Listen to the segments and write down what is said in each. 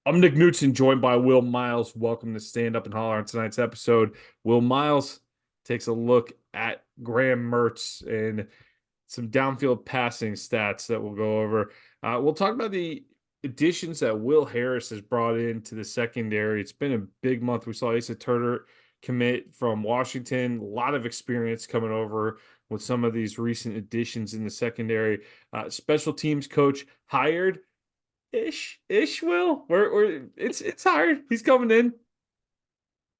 I'm Nick Knudsen, joined by Will Miles. Welcome to Stand Up and Holler on tonight's episode. Will Miles takes a look at Graham Mertz and some downfield passing stats that we'll go over. We'll talk about the additions that Will Harris has brought into the secondary. It's been a big month. We saw Asa Turner commit from Washington. A lot of experience coming over with some of these recent additions in the secondary. Special teams coach hired ish will. It's hired. He's coming in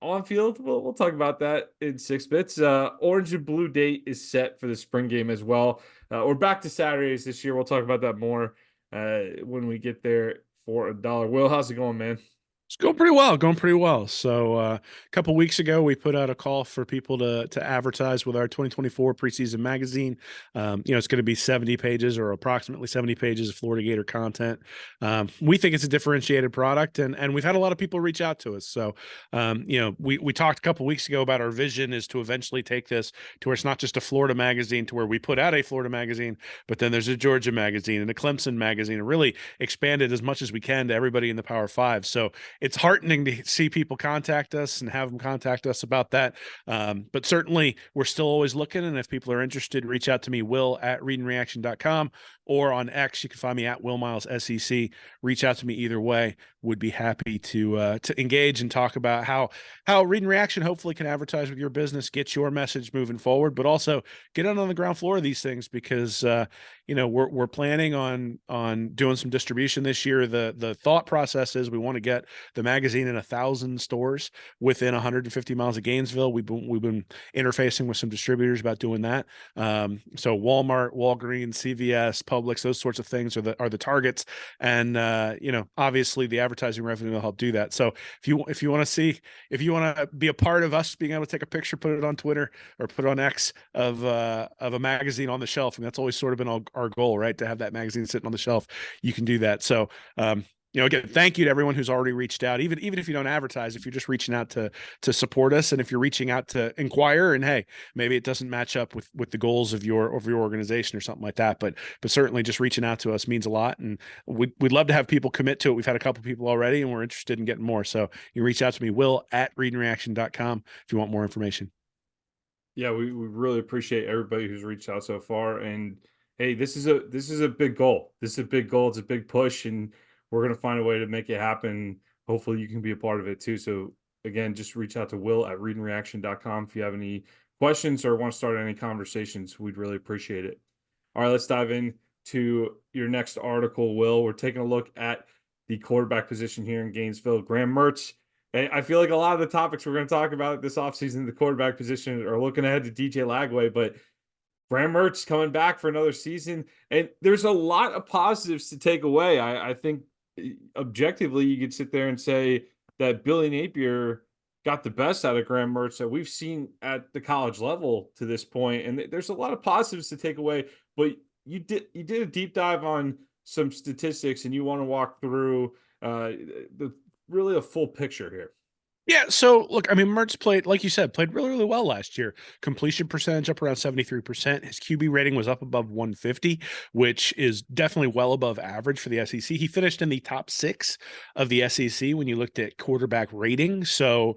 on field. We'll talk about that in 6 bits. Orange and blue date is set for the spring game as well. We're back to Saturdays this year. We'll talk about that more when we get there for $1. Will, how's it going, man? It's going pretty well, going pretty well. So a couple weeks ago, we put out a call for people to advertise with our 2024 Preseason Magazine. It's going to be 70 pages or approximately 70 pages of Florida Gator content. We think it's a differentiated product, and we've had a lot of people reach out to us. So, we talked a couple weeks ago about our vision is to eventually take this to where it's not just a Florida magazine, to where we put out a Florida magazine, but then there's a Georgia magazine and a Clemson magazine, and really expand it as much as we can to everybody in the Power Five. So it's heartening to see people contact us and have them contact us about that. But certainly we're still always looking. And if people are interested, reach out to me, will@readandreaction.com, or on X. You can find me at Will Miles SEC. Reach out to me either way. Would be happy to engage and talk about how Read and Reaction hopefully can advertise with your business, get your message moving forward, but also get out on the ground floor of these things because we're planning on doing some distribution this year. The thought process is we want to get the magazine in 1,000 stores within 150 miles of Gainesville. We've been interfacing with some distributors about doing that. So Walmart, Walgreens, CVS, Publix, those sorts of things are the targets. And obviously the advertising revenue will help do that. So if you want to be a part of us being able to take a picture, put it on Twitter or put it on X of a magazine on the shelf, and that's always sort of been our goal, right? To have that magazine sitting on the shelf, you can do that. So again, thank you to everyone who's already reached out. Even if you don't advertise, if you're just reaching out to support us, and if you're reaching out to inquire, and hey, maybe it doesn't match up with the goals of your organization or something like that, but certainly just reaching out to us means a lot, and we'd love to have people commit to it. We've had a couple people already, and we're interested in getting more. So you reach out to me, will@readandreaction.com, if you want more information. Yeah, we really appreciate everybody who's reached out so far. And hey, this is a big goal. This is a big goal. It's a big push, and we're gonna find a way to make it happen. Hopefully, you can be a part of it too. So again, just reach out to will@readandreaction.com if you have any questions or want to start any conversations. We'd really appreciate it. All right, let's dive in to your next article, Will. We're taking a look at the quarterback position here in Gainesville. Graham Mertz. I feel like a lot of the topics we're going to talk about this offseason, the quarterback position, are looking ahead to DJ Lagway, but Graham Mertz coming back for another season. And there's a lot of positives to take away. I think objectively, you could sit there and say that Billy Napier got the best out of Graham Mertz that we've seen at the college level to this point. And there's a lot of positives to take away, but you did a deep dive on some statistics, and you want to walk through the really a full picture here. Yeah, so look, I mean, Mertz played, like you said, played really, really well last year. Completion percentage up around 73%. His QB rating was up above 150, which is definitely well above average for the SEC. He finished in the top 6 of the SEC when you looked at quarterback rating. So,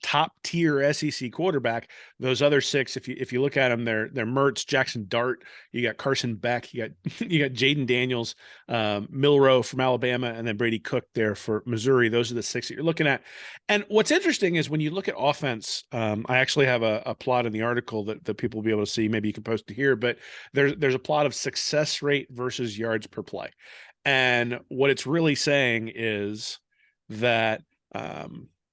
top tier SEC quarterback. Those other 6, if you look at them, they're Mertz, Jackson Dart, you got Carson Beck, you got Jaden Daniels, Milroe from Alabama, and then Brady Cook there for Missouri. Those are the 6 that you're looking at. And what's interesting is when you look at offense, I actually have a plot in the article that people will be able to see. Maybe you can post it here, but there's a plot of success rate versus yards per play. And what it's really saying is that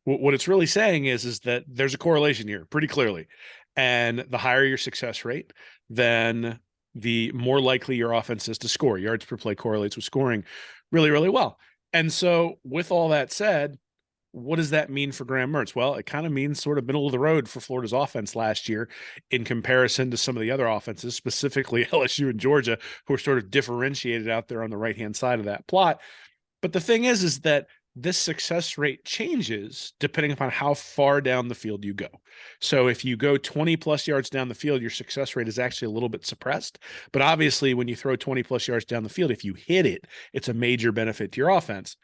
that there's a correlation here pretty clearly. And the higher your success rate, then the more likely your offense is to score. Yards per play correlates with scoring really, really well. And so with all that said, what does that mean for Graham Mertz? Well, it kind of means sort of middle of the road for Florida's offense last year in comparison to some of the other offenses, specifically LSU and Georgia, who are sort of differentiated out there on the right-hand side of that plot. But the thing is that this success rate changes depending upon how far down the field you go. So if you go 20 plus yards down the field, your success rate is actually a little bit suppressed. But obviously, when you throw 20 plus yards down the field, if you hit it, it's a major benefit to your offense.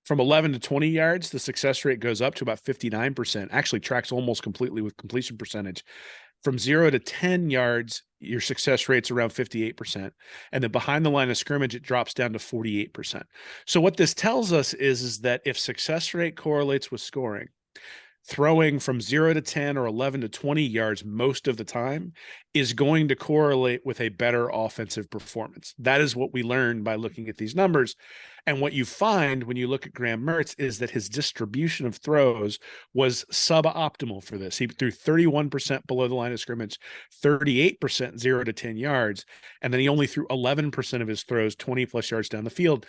From 11 to 20 yards, the success rate goes up to about 59%, actually tracks almost completely with completion percentage. From 0 to 10 yards, your success rate's around 58%. And then behind the line of scrimmage, it drops down to 48%. So what this tells us is that if success rate correlates with scoring, throwing from 0 to 10 or 11 to 20 yards most of the time is going to correlate with a better offensive performance. That is what we learned by looking at these numbers. And what you find when you look at Graham Mertz is that his distribution of throws was suboptimal for this. He threw 31% below the line of scrimmage, 38% 0 to 10 yards, and then he only threw 11% of his throws 20 plus yards down the field.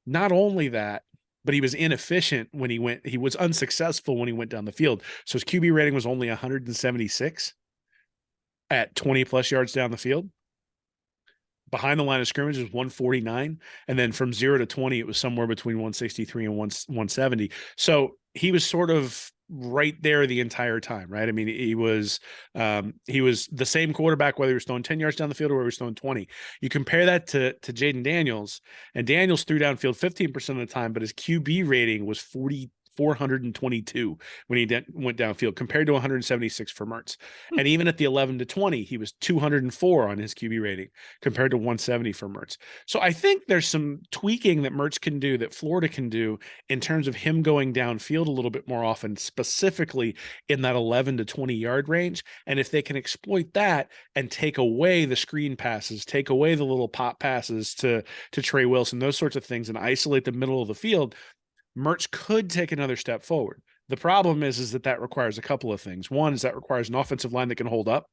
Not only that, but he was inefficient when he was unsuccessful when he went down the field. So his QB rating was only 176 at 20 plus yards down the field. Behind the line of scrimmage was 149. And then from 0 to 20, it was somewhere between 163 and 170. So he was sort of right there the entire time, right? I mean, he was the same quarterback, whether he was throwing 10 yards down the field or whether he was throwing 20. You compare that to Jaden Daniels, and Daniels threw downfield 15% of the time, but his QB rating was 422 when he went downfield compared to 176 for Mertz. And even at the 11 to 20, he was 204 on his QB rating compared to 170 for Mertz. So I think there's some tweaking that Mertz can do, that Florida can do in terms of him going downfield a little bit more often, specifically in that 11 to 20 yard range. And if they can exploit that and take away the screen passes, take away the little pop passes to Trey Wilson, those sorts of things, and isolate the middle of the field, Mertz could take another step forward. The problem is that requires a couple of things. One is that requires an offensive line that can hold up.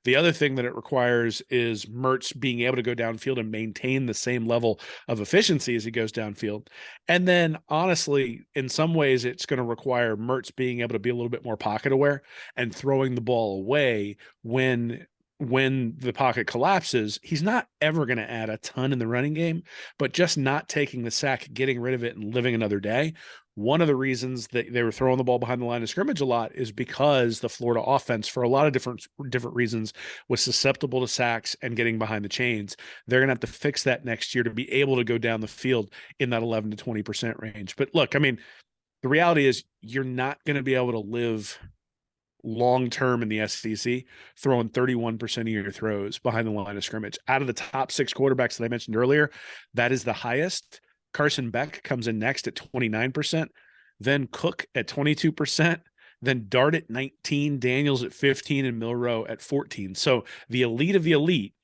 The other thing that it requires is Mertz being able to go downfield and maintain the same level of efficiency as he goes downfield. And then, honestly, in some ways, it's going to require Mertz being able to be a little bit more pocket aware and throwing the ball away when the pocket collapses. He's not ever going to add a ton in the running game, but just not taking the sack, getting rid of it, and living another day. One of the reasons that they were throwing the ball behind the line of scrimmage a lot is because the Florida offense, for a lot of different reasons, was susceptible to sacks and getting behind the chains. They're going to have to fix that next year to be able to go down the field in that 11 to 20% range. But look, I mean, the reality is you're not going to be able to live long-term in the SEC throwing 31% of your throws behind the line of scrimmage. Out of the top 6 quarterbacks that I mentioned earlier, that is the highest. Carson Beck comes in next at 29%, then Cook at 22%, then Dart at 19, Daniels at 15, and Milroe at 14. So the elite of the elite,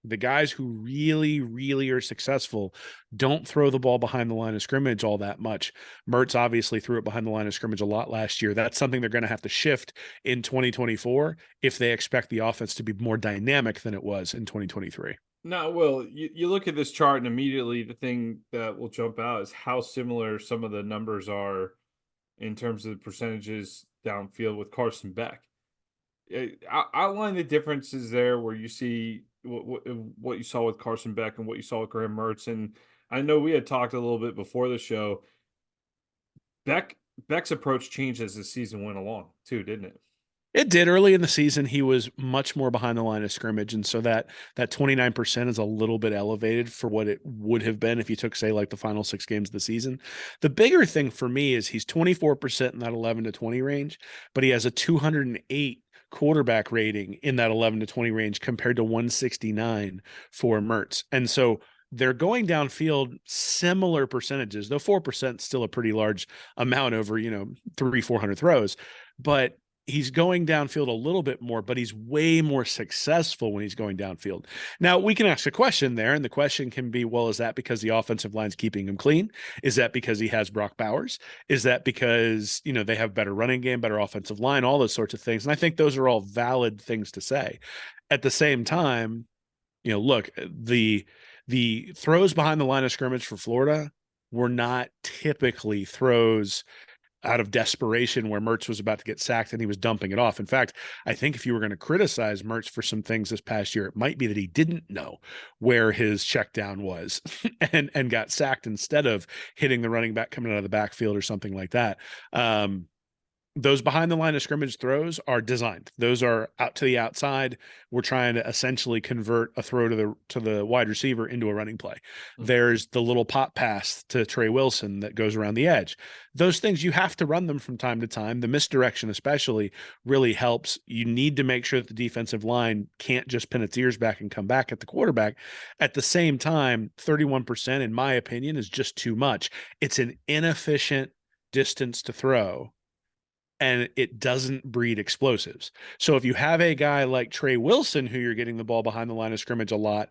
the guys who really, really are successful, don't throw the ball behind the line of scrimmage all that much. Mertz obviously threw it behind the line of scrimmage a lot last year. That's something they're going to have to shift in 2024 if they expect the offense to be more dynamic than it was in 2023. No, well, you look at this chart and immediately the thing that will jump out is how similar some of the numbers are in terms of the percentages downfield with Carson Beck. Outline the differences there where you see what you saw with Carson Beck and what you saw with Graham Mertz. And I know we had talked a little bit before the show. Beck's approach changed as the season went along too, didn't it? It did. Early in the season, he was much more behind the line of scrimmage, and so that 29% is a little bit elevated for what it would have been if you took, say, like the final 6 games of the season. The bigger thing for me is he's 24% in that 11 to 20 range, but he has a 208 quarterback rating in that 11 to 20 range compared to 169 for Mertz. And so they're going downfield similar percentages, though 4% still a pretty large amount over, 300-400 throws, but he's going downfield a little bit more, but he's way more successful when he's going downfield. Now, we can ask a question there, and the question can be, well, is that because the offensive line's keeping him clean? Is that because he has Brock Bowers? Is that because, they have better running game, better offensive line, all those sorts of things? And I think those are all valid things to say. At the same time, look, the throws behind the line of scrimmage for Florida were not typically throws out of desperation where Mertz was about to get sacked and he was dumping it off. In fact, I think if you were going to criticize Mertz for some things this past year, it might be that he didn't know where his check down was and got sacked instead of hitting the running back coming out of the backfield or something like that. those behind the line of scrimmage throws are designed. Those are out to the outside. We're trying to essentially convert a throw to the wide receiver into a running play. Mm. There's the little pop pass to Trey Wilson that goes around the edge. Those things, you have to run them from time to time. The misdirection especially really helps. You need to make sure that the defensive line can't just pin its ears back and come back at the quarterback. At the same time, 31%, in my opinion, is just too much. It's an inefficient distance to throw, and it doesn't breed explosives. So if you have a guy like Trey Wilson, who you're getting the ball behind the line of scrimmage a lot,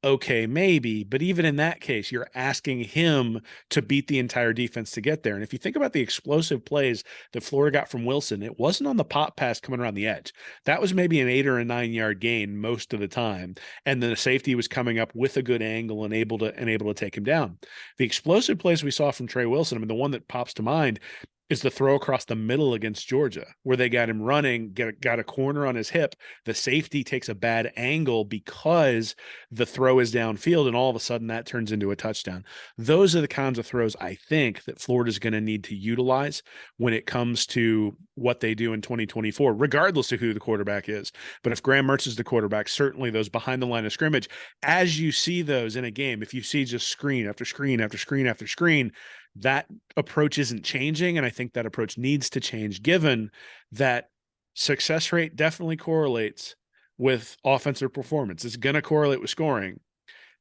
okay, maybe. But even in that case, you're asking him to beat the entire defense to get there. And if you think about the explosive plays that Florida got from Wilson, it wasn't on the pop pass coming around the edge. That was maybe an 8 or a 9 yard gain most of the time. And then the safety was coming up with a good angle and able to take him down. The explosive plays we saw from Trey Wilson, I mean, the one that pops to mind is the throw across the middle against Georgia, where they got him running, got a corner on his hip. The safety takes a bad angle because the throw is downfield, and all of a sudden that turns into a touchdown. Those are the kinds of throws I think that Florida's going to need to utilize when it comes to what they do in 2024, regardless of who the quarterback is. But if Graham Mertz is the quarterback, certainly those behind the line of scrimmage, as you see those in a game, if you see just screen after screen after screen after screen, that approach isn't changing. And I think that approach needs to change, given that success rate definitely correlates with offensive performance. It's going to correlate with scoring,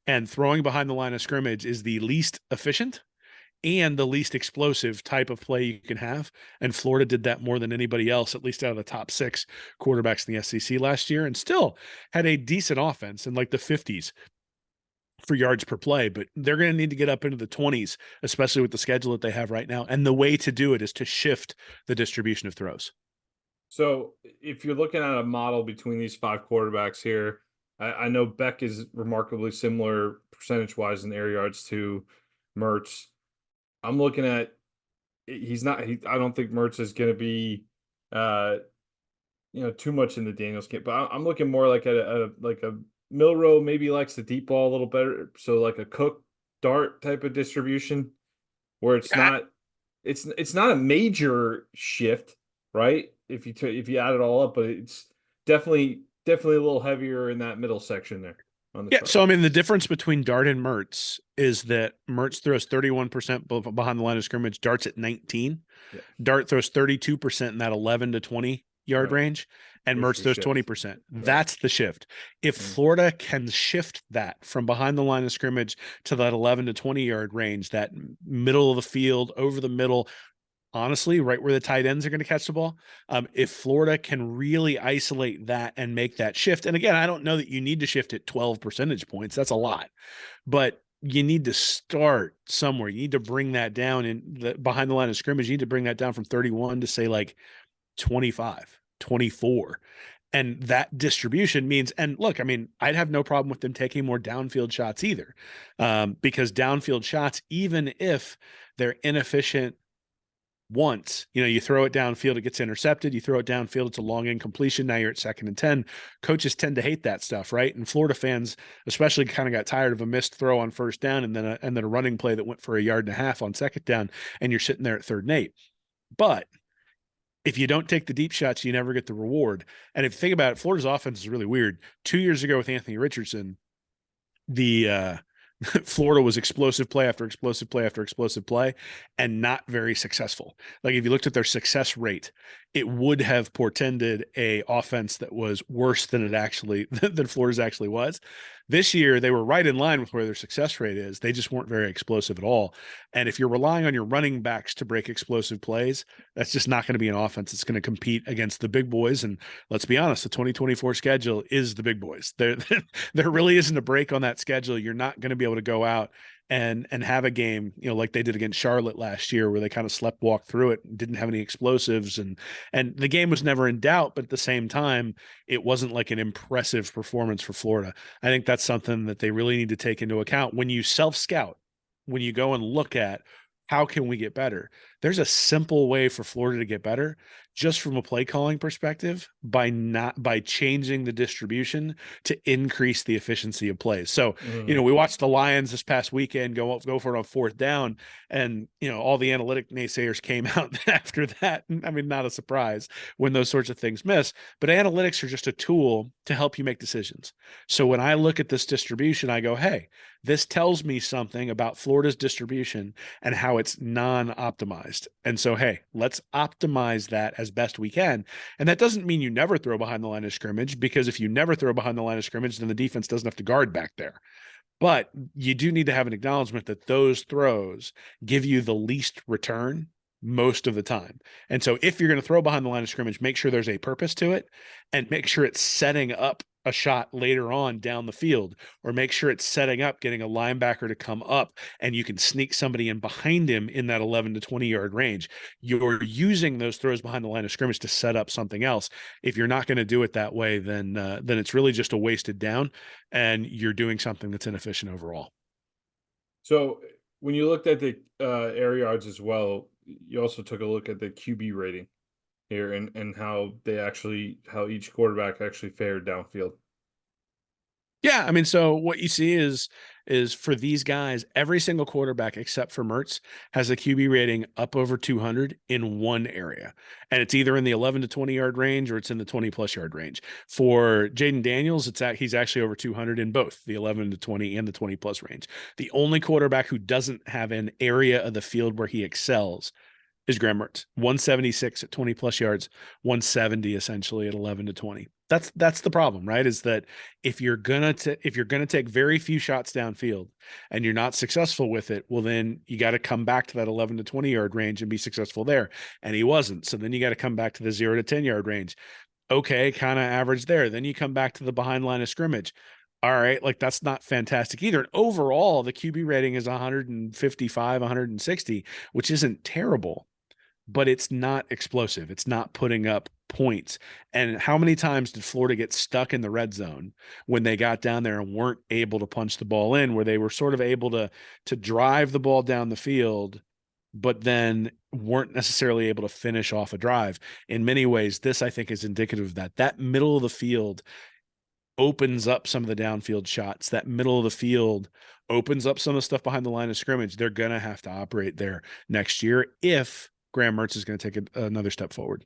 and throwing behind the line of scrimmage is the least efficient and the least explosive type of play you can have. And Florida did that more than anybody else, at least out of the top 6 quarterbacks in the SEC last year, and still had a decent offense in like the 50s for yards per play, but they're going to need to get up into the 20s, especially with the schedule that they have right now. And the way to do it is to shift the distribution of throws. So if you're looking at a model between these 5 quarterbacks here, I know Beck is remarkably similar percentage-wise in air yards to Mertz. I'm looking at he's not. I don't think Mertz is going to be, too much in the Daniels camp. But I'm looking more like at a Milrow maybe likes the deep ball a little better. So like a Cook Dart type of distribution, where it's not a major shift, right? If you add it all up, but it's definitely a little heavier in that middle section there on the Yeah. start. So, I mean, the difference between Dart and Mertz is that Mertz throws 31% behind the line of scrimmage. Dart's at 19. Yeah. Dart throws 32% in that 11 to 20 yard Right. range, and There's Mertz your throws shift. 20%. Right. That's the shift. If Mm. Florida can shift that from behind the line of scrimmage to that 11 to 20 yard range, that middle of the field, over the middle, honestly, right where the tight ends are going to catch the ball. If Florida can really isolate that and make that shift, and again, I don't know that you need to shift it 12 percentage points. That's a lot, but you need to start somewhere. You need to bring that down behind the line of scrimmage. You need to bring that down from 31 to say like 25, 24. And that distribution means, and look, I mean, I'd have no problem with them taking more downfield shots either, because downfield shots, even if they're inefficient once, you throw it downfield, it gets intercepted. You throw it downfield, it's a long incompletion. Now you're at 2nd and 10. Coaches tend to hate that stuff, right? And Florida fans especially kind of got tired of a missed throw on 1st down and then a running play that went for a yard and a half on 2nd down, and you're sitting there at 3rd and 8. But if you don't take the deep shots, you never get the reward. And if you think about it, Florida's offense is really weird. 2 years ago with Anthony Richardson, the Florida was explosive play after explosive play after explosive play, and not very successful. Like if you looked at their success rate, it would have portended a offense that was worse than than Florida's actually was. This year, they were right in line with where their success rate is. They just weren't very explosive at all. And if you're relying on your running backs to break explosive plays, that's just not going to be an offense that's going to compete against the big boys. And let's be honest, the 2024 schedule is the big boys. There really isn't a break on that schedule. You're not going to be able to go out and have a game, like they did against Charlotte last year, where they kind of sleptwalked through it, didn't have any explosives, and the game was never in doubt. But at the same time, it wasn't like an impressive performance for Florida. I think that's something that they really need to take into account when you self-scout, when you go and look at how can we get better. there's a simple way for Florida to get better just from a play calling perspective by changing the distribution to increase the efficiency of plays. So, Mhm. we watched the Lions this past weekend go for it on fourth down, and all the analytic naysayers came out after that. I mean, not a surprise when those sorts of things miss, but analytics are just a tool to help you make decisions. So when I look at this distribution, I go, hey, this tells me something about Florida's distribution and how it's non-optimized. And so, hey, let's optimize that as best we can. And that doesn't mean you never throw behind the line of scrimmage, because if you never throw behind the line of scrimmage, then the defense doesn't have to guard back there. But you do need to have an acknowledgement that those throws give you the least return most of the time. And so if you're going to throw behind the line of scrimmage, make sure there's a purpose to it, and make sure it's setting up a shot later on down the field, or make sure it's setting up getting a linebacker to come up and you can sneak somebody in behind him in that 11 to 20 yard range. You're using those throws behind the line of scrimmage to set up something else. If you're not going to do it that way, then it's really just a wasted down, and you're doing something that's inefficient overall. So when you looked at the air yards as well, you also took a look at the QB rating here and how each quarterback actually fared downfield. Yeah, I mean, so what you see is for these guys, every single quarterback except for Mertz has a QB rating up over 200 in one area, and it's either in the 11 to 20 yard range or it's in the 20 plus yard range. For Jaden Daniels, he's actually over 200 in both the 11 to 20 and the 20 plus range. The only quarterback who doesn't have an area of the field where he excels is Graham Mertz. 176 at 20 plus yards, 170 essentially at 11 to 20. That's the problem, right? Is that if you're gonna take very few shots downfield and you're not successful with it, well, then you got to come back to that 11 to 20 yard range and be successful there. And he wasn't. So then you got to come back to the 0 to 10 yard range. Okay, kind of average there. Then you come back to the behind line of scrimmage. All right, like that's not fantastic either. And overall, the QB rating is 155, 160, which isn't terrible, but it's not explosive. It's not putting up points. And how many times did Florida get stuck in the red zone when they got down there and weren't able to punch the ball in, where they were sort of able to drive the ball down the field, but then weren't necessarily able to finish off a drive? In many ways, this I think is indicative of that. That middle of the field opens up some of the downfield shots. That middle of the field opens up some of the stuff behind the line of scrimmage. They're going to have to operate there next year if Graham Mertz is going to take another step forward.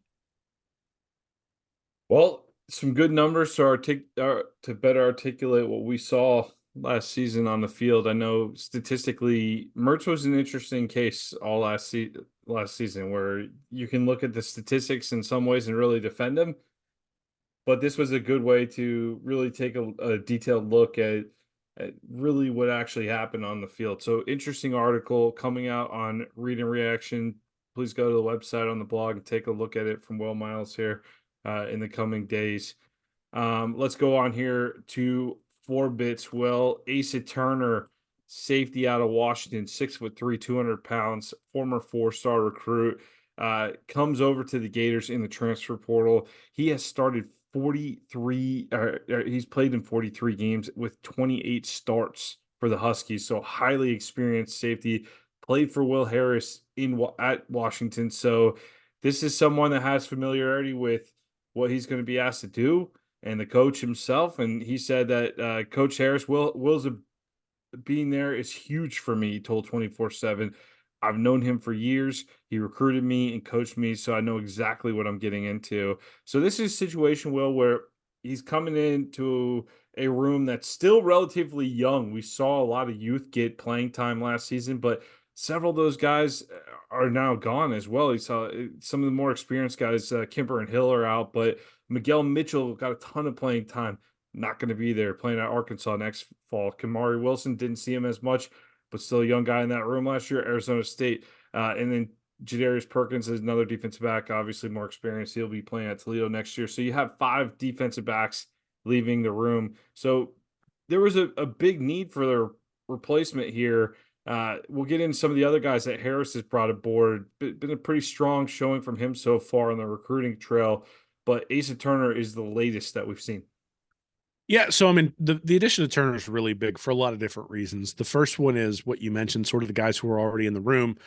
Well, some good numbers to better articulate what we saw last season on the field. I know statistically, Mertz was an interesting case all last season, where you can look at the statistics in some ways and really defend him, but this was a good way to really take a detailed look at really what actually happened on the field. So interesting article coming out on Read and Reaction. Please go to the website on the blog and take a look at it from Will Miles here in the coming days. Let's go on here to four bits. Well, Asa Turner, safety out of Washington, 6'3", 200 pounds, former four-star recruit, comes over to the Gators in the transfer portal. He has started 43, he's played in 43 games with 28 starts for the Huskies. So highly experienced safety, played for Will Harris at Washington. So this is someone that has familiarity with what he's going to be asked to do, and the coach himself. And he said that Coach Harris, Will's being there is huge for me. He told 24/7. I've known him for years. He recruited me and coached me, so I know exactly what I'm getting into. So this is a situation, Will, where he's coming into a room that's still relatively young. We saw a lot of youth get playing time last season, but several of those guys are now gone as well. He saw some of the more experienced guys, Kimber and Hill, are out, but Miguel Mitchell got a ton of playing time. Not going to be there, playing at Arkansas next fall. Kamari Wilson, didn't see him as much, but still a young guy in that room last year, Arizona State. And then Jadarius Perkins is another defensive back, obviously more experienced. He'll be playing at Toledo next year. So you have five defensive backs leaving the room. So there was a big need for their replacement here. We'll get into some of the other guys that Harris has brought aboard. Been a pretty strong showing from him so far on the recruiting trail, but Asa Turner is the latest that we've seen. Yeah, so I mean, the addition of Turner is really big for a lot of different reasons. The first one is what you mentioned, sort of the guys who are already in the room.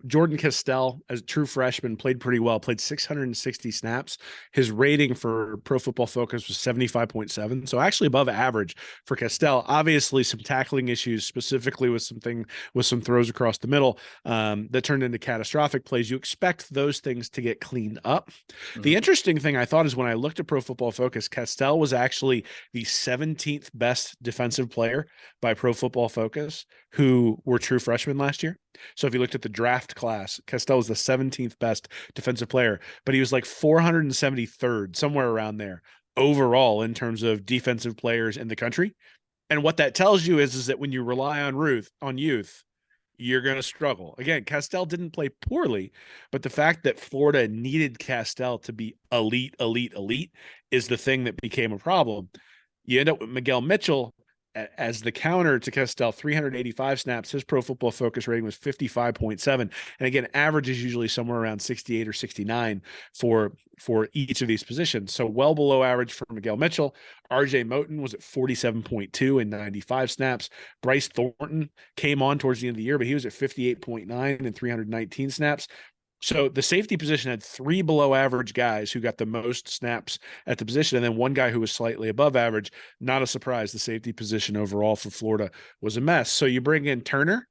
Jordan Castell, as a true freshman, played pretty well, played 660 snaps. His rating for Pro Football Focus was 75.7, so actually above average for Castell. Obviously, some tackling issues, specifically with some throws across the middle that turned into catastrophic plays. You expect those things to get cleaned up. The Mhm. interesting thing I thought is when I looked at Pro Football Focus, Castell was actually the 17th best defensive player by Pro Football Focus who were true freshmen last year. So if you looked at the draft class, Castell was the 17th best defensive player, but he was like 473rd, somewhere around there overall in terms of defensive players in the country. And what that tells you is that when you rely on youth, you're going to struggle. Again, Castell didn't play poorly, but the fact that Florida needed Castell to be elite is the thing that became a problem. You end up with Miguel Mitchell as the counter to Castell, 385 snaps. His Pro Football Focus rating was 55.7. And again, average is usually somewhere around 68 or 69 for each of these positions. So well below average for Miguel Mitchell. RJ Moten was at 47.2 and 95 snaps. Bryce Thornton came on towards the end of the year, but he was at 58.9 and 319 snaps. So the safety position had three below average guys who got the most snaps at the position, and then one guy who was slightly above average. Not a surprise. The safety position overall for Florida was a mess. So you bring in Turner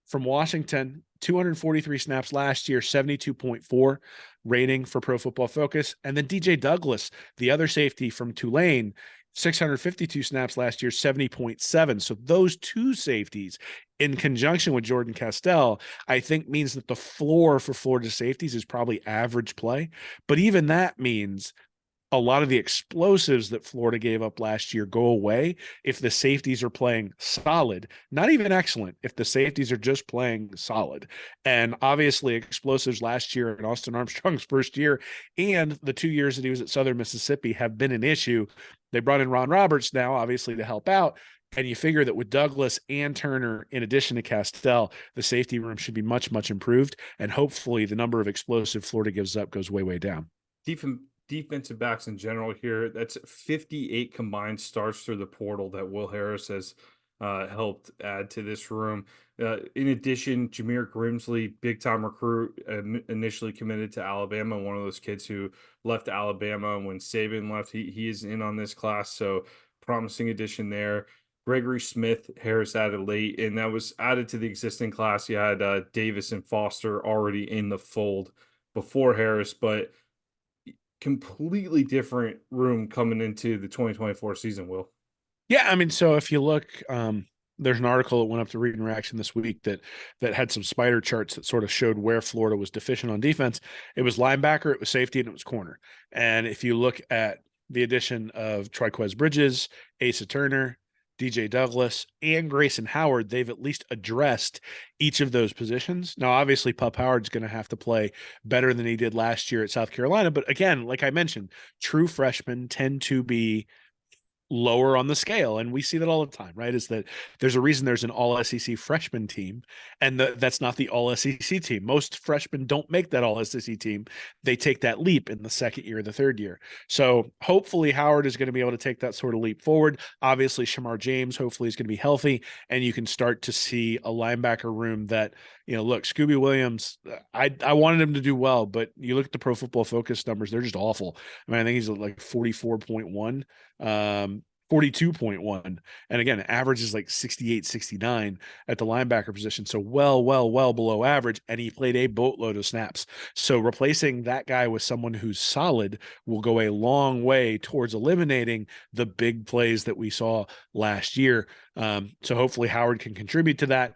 from Washington, 243 snaps last year, 72.4 rating for Pro Football Focus. And then DJ Douglas, the other safety from Tulane, 652 snaps last year, 70.7. So those two safeties in conjunction with Jordan Castell, I think means that the floor for Florida safeties is probably average play. But even that means a lot of the explosives that Florida gave up last year go away if the safeties are playing solid, not even excellent, if the safeties are just playing solid. And obviously, explosives last year in Austin Armstrong's first year and the 2 years that he was at Southern Mississippi have been an issue. They brought in Ron Roberts now, obviously, to help out. And you figure that with Douglas and Turner, in addition to Castell, the safety room should be much improved. And hopefully, the number of explosive Florida gives up goes way down. Defensive backs in general here. That's 58 combined starts through the portal that Will Harris has helped add to this room. In addition, Jameer Grimsley, big time recruit, initially committed to Alabama. One of those kids who left Alabama when Saban left. He is in on this class, so promising addition there. Gregory Smith, Harris added late, and that was added to the existing class. You had Davis and Foster already in the fold before Harris, but completely different room coming into the 2024 season, Will. Yeah, I mean, so if you look, there's an article that went up to Read and Reaction this week that had some spider charts that sort of showed where Florida was deficient on defense. It was linebacker, it was safety, and it was corner. And if you look at the addition of Triquez Bridges, Asa Turner, DJ Douglas, and Grayson Howard, they've at least addressed each of those positions. Now, obviously, Pup Howard's going to have to play better than he did last year at South Carolina. But again, like I mentioned, true freshmen tend to be lower on the scale, and we see that all the time, right? Is that there's a reason there's an all SEC freshman team, and that's not the all SEC team. Most freshmen don't make that all SEC team. They take that leap in the second year, the third year. So hopefully Howard is going to be able to take that sort of leap forward. Obviously Shamar James hopefully is going to be healthy, and you can start to see a linebacker room that, look, Scooby Williams, I wanted him to do well, but you look at the Pro Football Focus numbers, they're just awful. I mean, I think he's like 44.1, 42.1. And again, average is like 68, 69 at the linebacker position. So well below average. And he played a boatload of snaps. So replacing that guy with someone who's solid will go a long way towards eliminating the big plays that we saw last year. So hopefully Howard can contribute to that.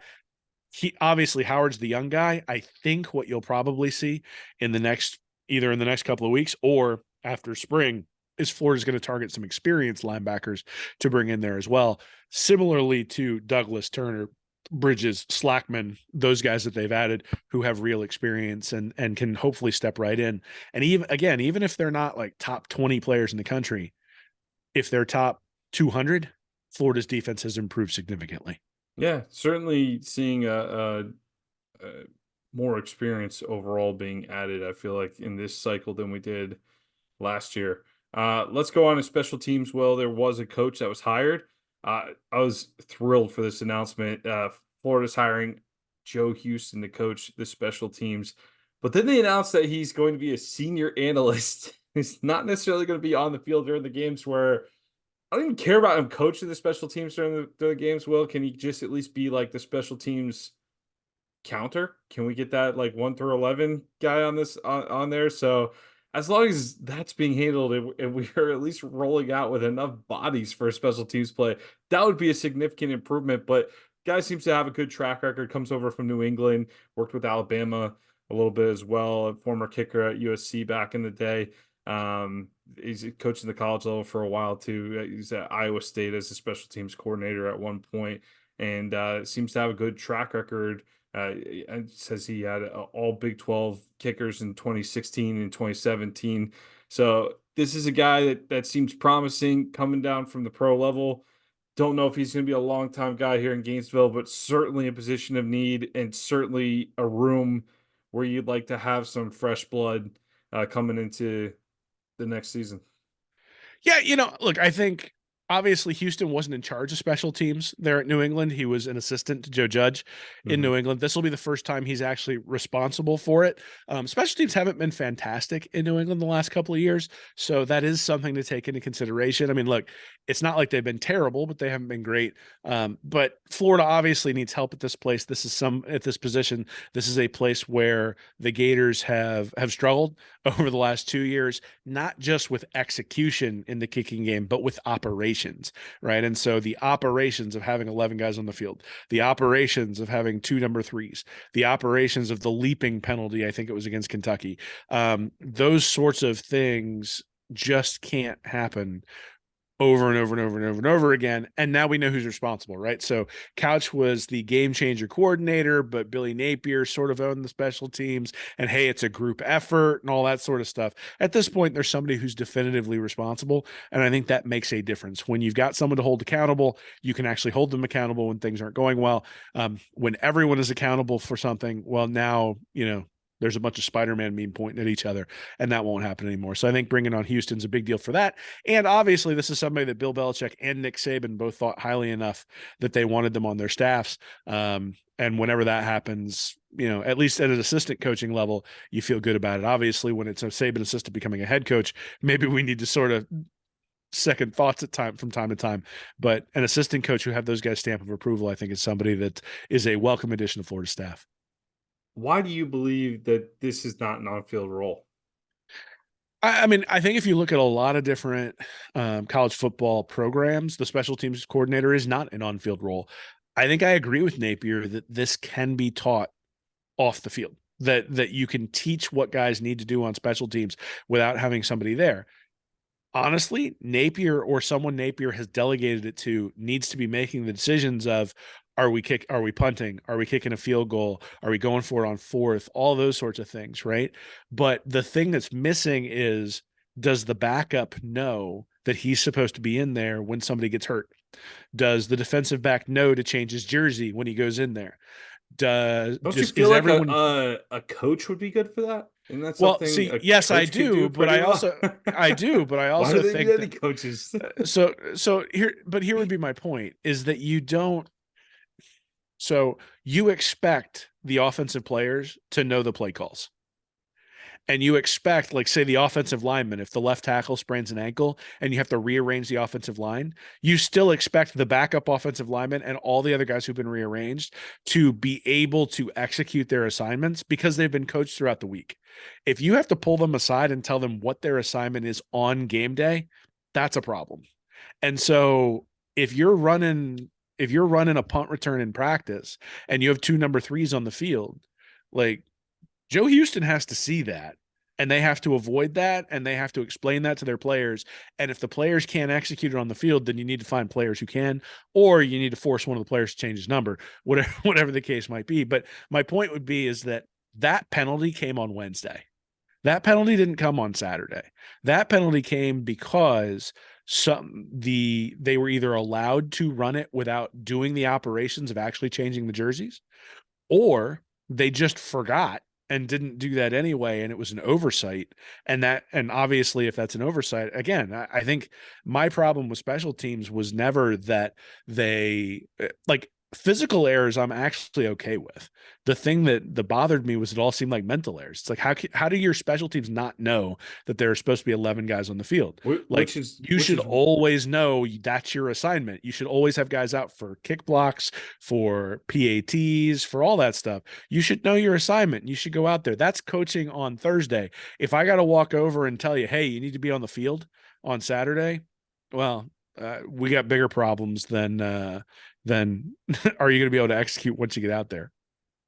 Obviously Howard's the young guy. I think what you'll probably see either in the next couple of weeks or after spring is Florida's going to target some experienced linebackers to bring in there as well. Similarly to Douglas, Turner, Bridges, Slackman, those guys that they've added who have real experience and can hopefully step right in. And even if they're not like top 20 players in the country, if they're top 200, Florida's defense has improved significantly. Yeah, certainly seeing a more experience overall being added. I feel like in this cycle than we did last year. Let's go on to special teams. Well, there was a coach that was hired. I was thrilled for this announcement. Florida's hiring Joe Houston to coach the special teams, but then they announced that he's going to be a senior analyst. He's not necessarily going to be on the field during the games where I don't even care about him coaching the special teams during the games. Will, can he just at least be like the special teams counter? Can we get that like 1 through 11 guy on this on there? So as long as that's being handled and we are at least rolling out with enough bodies for special teams play, that would be a significant improvement. But guy seems to have a good track record, comes over from New England, worked with Alabama a little bit as well, a former kicker at USC back in the day. He's coaching the college level for a while too. He's at Iowa State as a special teams coordinator at one point, and seems to have a good track record. It says he had all Big 12 kickers in 2016 and 2017. So this is a guy that seems promising coming down from the pro level. Don't know if he's going to be a long time guy here in Gainesville, but certainly a position of need and certainly a room where you'd like to have some fresh blood coming into the next season. Yeah, look, I think obviously Houston wasn't in charge of special teams there at New England. He was an assistant to Joe Judge in Mm-hmm. New England. This will be the first time he's actually responsible for it. Special teams haven't been fantastic in New England the last couple of years, so that is something to take into consideration. I mean, look, it's not like they've been terrible, but they haven't been great. But Florida obviously needs help at this place. This is at this position. This is a place where the Gators have struggled over the last 2 years, not just with execution in the kicking game, but with operations, right? And so the operations of having 11 guys on the field, the operations of having 2 number 3s, the operations of the leaping penalty, I think it was against Kentucky, those sorts of things just can't happen over and over and over and over and over again. And now we know who's responsible, right? So Couch was the game changer coordinator, but Billy Napier sort of owned the special teams. And hey, it's a group effort and all that sort of stuff. At this point, there's somebody who's definitively responsible. And I think that makes a difference. When you've got someone to hold accountable, you can actually hold them accountable when things aren't going well. When everyone is accountable for something, well, now, there's a bunch of Spider-Man meme pointing at each other, and that won't happen anymore. So I think bringing on Houston's a big deal for that. And obviously, this is somebody that Bill Belichick and Nick Saban both thought highly enough that they wanted them on their staffs. And whenever that happens, at least at an assistant coaching level, you feel good about it. Obviously, when it's a Saban assistant becoming a head coach, maybe we need to sort of second thoughts from time to time. But an assistant coach who have those guys' stamp of approval, I think, is somebody that is a welcome addition to Florida staff. Why do you believe that this is not an on-field role? I mean, I think if you look at a lot of different college football programs, the special teams coordinator is not an on-field role. I think I agree with Napier that this can be taught off the field, that you can teach what guys need to do on special teams without having somebody there. Honestly, Napier or someone Napier has delegated it to needs to be making the decisions of, are we punting? Are we kicking a field goal? Are we going for it on 4th? All those sorts of things, right? But the thing that's missing is, does the backup know that he's supposed to be in there when somebody gets hurt? Does the defensive back know to change his jersey when he goes in there? Don't you Is feel like everyone a coach would be good for that? Isn't that well, something see, a yes, I coach could do do, but pretty well? I Why do also they need think any that coaches? here would be my point is that you expect the offensive players to know the play calls. And you expect, like, say, the offensive lineman, if the left tackle sprains an ankle and you have to rearrange the offensive line, you still expect the backup offensive lineman and all the other guys who've been rearranged to be able to execute their assignments because they've been coached throughout the week. If you have to pull them aside and tell them what their assignment is on game day, that's a problem. And so if you're running a punt return in practice and you have 2 number 3s on the field, like, Joe Houston has to see that, and they have to avoid that, and they have to explain that to their players. And if the players can't execute it on the field, then you need to find players who can, or you need to force one of the players to change his number, whatever the case might be. But my point would be is that penalty came on Wednesday. That penalty didn't come on Saturday. That penalty came because they were either allowed to run it without doing the operations of actually changing the jerseys, or they just forgot and didn't do that anyway, and it was an oversight. And obviously, if that's an oversight, again, I think my problem with special teams was never that they like physical errors. I'm actually okay with. The thing that bothered me was it all seemed like mental errors. It's like how do your special teams not know that there are supposed to be 11 guys on the field? which Like is you which should is always know that's your assignment. You should always have guys out for kick blocks, for PATs, for all that stuff. You should know your assignment. You should go out there. That's coaching on Thursday. If I got to walk over and tell you, hey, you need to be on the field on Saturday, well, we got bigger problems than are you going to be able to execute once you get out there?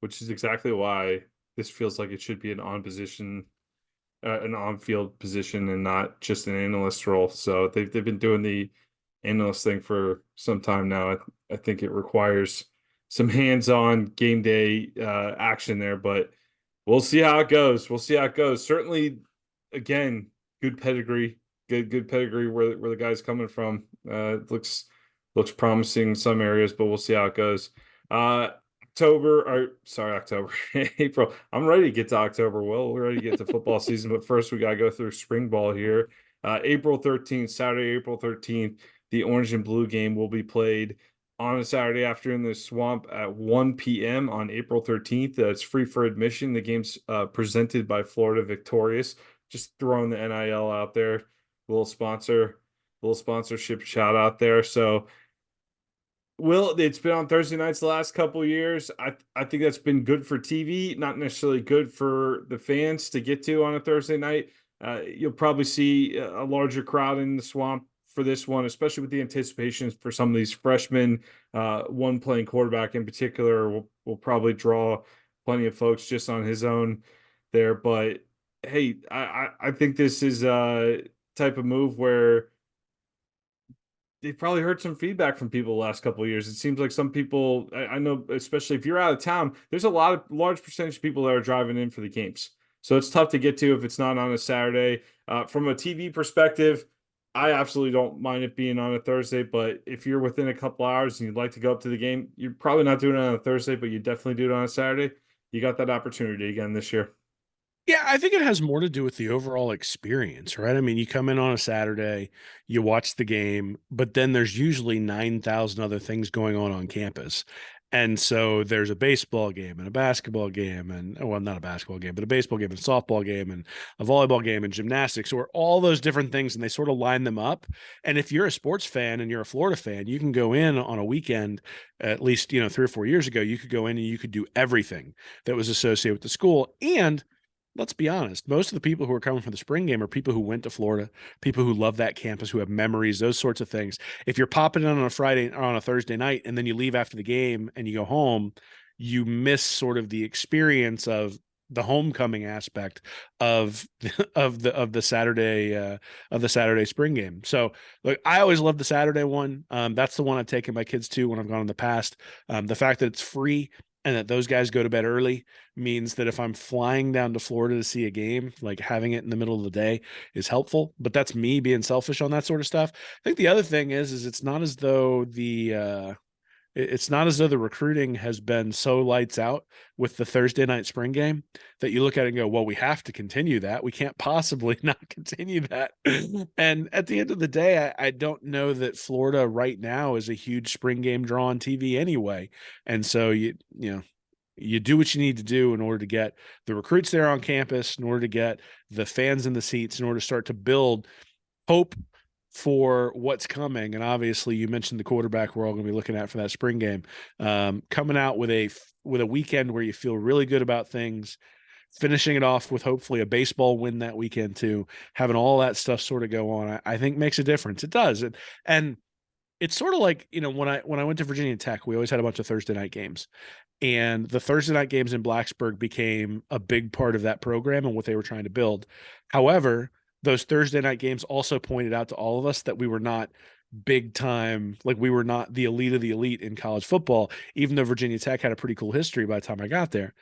which is exactly why this feels like it should be an on-field position, and not just an analyst role. So they've been doing the analyst thing for some time now. I think it requires some hands-on game day action there, but we'll see how it goes. We'll see how it goes. Certainly, again, good pedigree, good pedigree where the guy's coming from. Looks promising in some areas, but we'll see how it goes. Uh, October, April. I'm ready to get to October. Well, we're ready to get to football season, but first we got to go through spring ball here. April 13th, Saturday, April 13th, the orange and blue game will be played on a Saturday afternoon in the Swamp at 1 p.m. on April 13th. It's free for admission. The game's presented by Florida Victorious. Just throwing the NIL out there, little sponsorship shout out there. So it's been on Thursday nights the last couple of years. I think that's been good for TV, not necessarily good for the fans to get to on a Thursday night. You'll probably see a larger crowd in the Swamp for this one, especially with the anticipations for some of these freshmen. One playing quarterback in particular will probably draw plenty of folks just on his own there. But hey, I think this is a type of move where they've probably heard some feedback from people the last couple of years. It seems like some people, I know, especially if you're out of town, there's a large percentage of people that are driving in for the games. So it's tough to get to if it's not on a Saturday. From a TV perspective, I absolutely don't mind it being on a Thursday, but if you're within a couple hours and you'd like to go up to the game, you're probably not doing it on a Thursday, but you definitely do it on a Saturday. You got that opportunity again this year. Yeah, I think it has more to do with the overall experience, right? I mean, you come in on a Saturday, you watch the game, but then there's usually 9,000 other things going on campus. And so there's a baseball game and a basketball game and, well, not a basketball game, but a baseball game and a softball game and a volleyball game and gymnastics, or all those different things. And they sort of line them up. And if you're a sports fan and you're a Florida fan, you can go in on a weekend, at least, 3 or 4 years ago, you could go in and you could do everything that was associated with the school. And let's be honest, most of the people who are coming for the spring game are people who went to Florida, people who love that campus, who have memories, those sorts of things. If you're popping in on a Friday or on a Thursday night and then you leave after the game and you go home, you miss sort of the experience of the homecoming aspect of of the Saturday spring game. So look, I always love the Saturday one. That's the one I've taken my kids to when I've gone in the past. The fact that it's free and that those guys go to bed early means that if I'm flying down to Florida to see a game, like having it in the middle of the day is helpful. But that's me being selfish on that sort of stuff. I think the other thing is it's not as though it's not as though the recruiting has been so lights out with the Thursday night spring game that you look at it and go, well, we have to continue that. We can't possibly not continue that. And at the end of the day, I don't know that Florida right now is a huge spring game draw on TV anyway. And so you do what you need to do in order to get the recruits there on campus, in order to get the fans in the seats, in order to start to build hope for what's coming. And obviously you mentioned the quarterback we're all going to be looking at for that spring game, coming out with a weekend where you feel really good about things, finishing it off with hopefully a baseball win that weekend too, having all that stuff sort of go on, I think makes a difference. It does. And it's sort of like, when I went to Virginia Tech, we always had a bunch of Thursday night games, and the Thursday night games in Blacksburg became a big part of that program and what they were trying to build. However, those Thursday night games also pointed out to all of us that we were not big time, like we were not the elite of the elite in college football, even though Virginia Tech had a pretty cool history by the time I got there.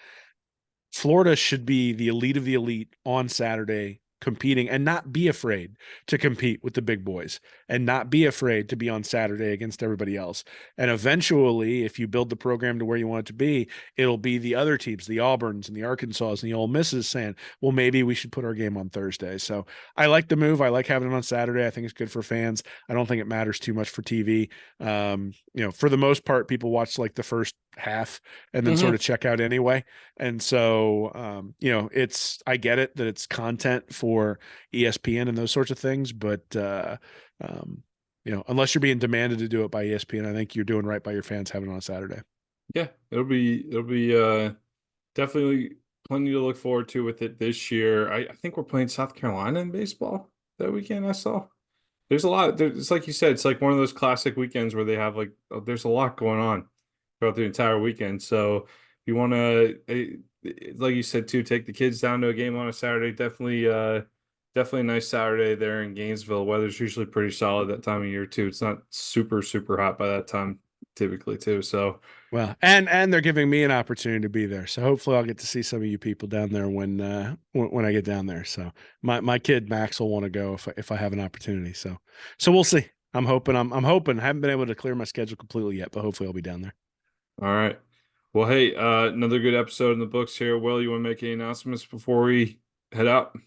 Florida should be the elite of the elite on Saturday competing and not be afraid to compete with the big boys and not be afraid to be on Saturday against everybody else. And eventually, if you build the program to where you want it to be, it'll be the other teams, the Auburns and the Arkansas and the Ole Misses saying, well, maybe we should put our game on Thursday. So I like the move. I like having it on Saturday. I think it's good for fans. I don't think it matters too much for TV. For the most part, people watch like the first half and then sort Mhm. of check out anyway. And so, I get it that it's content for ESPN and those sorts of things, but, unless you're being demanded to do it by ESPN, I think you're doing right by your fans having it on Saturday. Yeah, it'll be definitely plenty to look forward to with it this year. I think we're playing South Carolina in baseball that weekend. I saw there's a lot. It's like you said, it's like one of those classic weekends where they have like there's a lot going on throughout the entire weekend. So if you want to, like you said too, take the kids down to a game on a Saturday. Definitely a nice Saturday there in Gainesville. Weather's usually pretty solid that time of year too. It's not super super hot by that time typically too. So Well, and they're giving me an opportunity to be there, so hopefully I'll get to see some of you people down there when I get down there. So my kid Max will want to go if I have an opportunity. So we'll see. I'm hoping. I haven't been able to clear my schedule completely yet, but hopefully I'll be down there. all right. Well, hey, another good episode in the books here. Will, you want to make any announcements before we head out?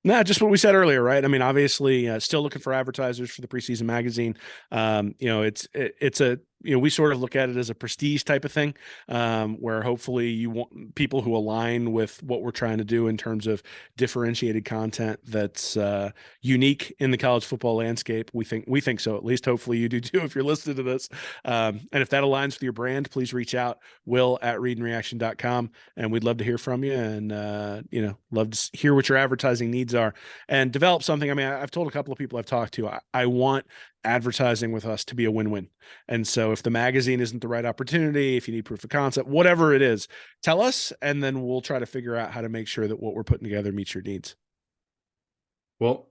No, just what we said earlier, right? I mean, obviously, still looking for advertisers for the preseason magazine. It's a we sort of look at it as a prestige type of thing, where hopefully you want people who align with what we're trying to do in terms of differentiated content that's unique in the college football landscape. We think so, at least. Hopefully, you do too if you're listening to this. And if that aligns with your brand, please reach out, will@readandreaction.com, and we'd love to hear from you, and love to hear what your advertising needs are and develop something. I mean, I've told a couple of people I've talked to, I want advertising with us to be a win-win. And so if the magazine isn't the right opportunity, if you need proof of concept, whatever it is, tell us, and then we'll try to figure out how to make sure that what we're putting together meets your needs. Well,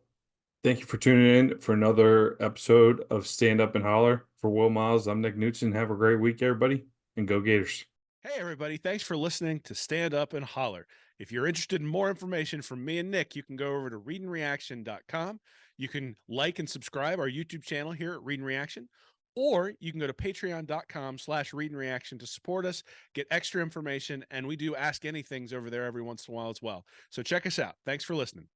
thank you for tuning in for another episode of Stand Up and Holler. For Will Miles, I'm Nick Knudsen. Have a great week, everybody, and go Gators. Hey, everybody. Thanks for listening to Stand Up and Holler. If you're interested in more information from me and Nick, you can go over to readandreaction.com. You can like and subscribe our YouTube channel here at Read and Reaction, or you can go to patreon.com/readandreaction to support us, get extra information, and we do Ask Anythings over there every once in a while as well. So check us out. Thanks for listening.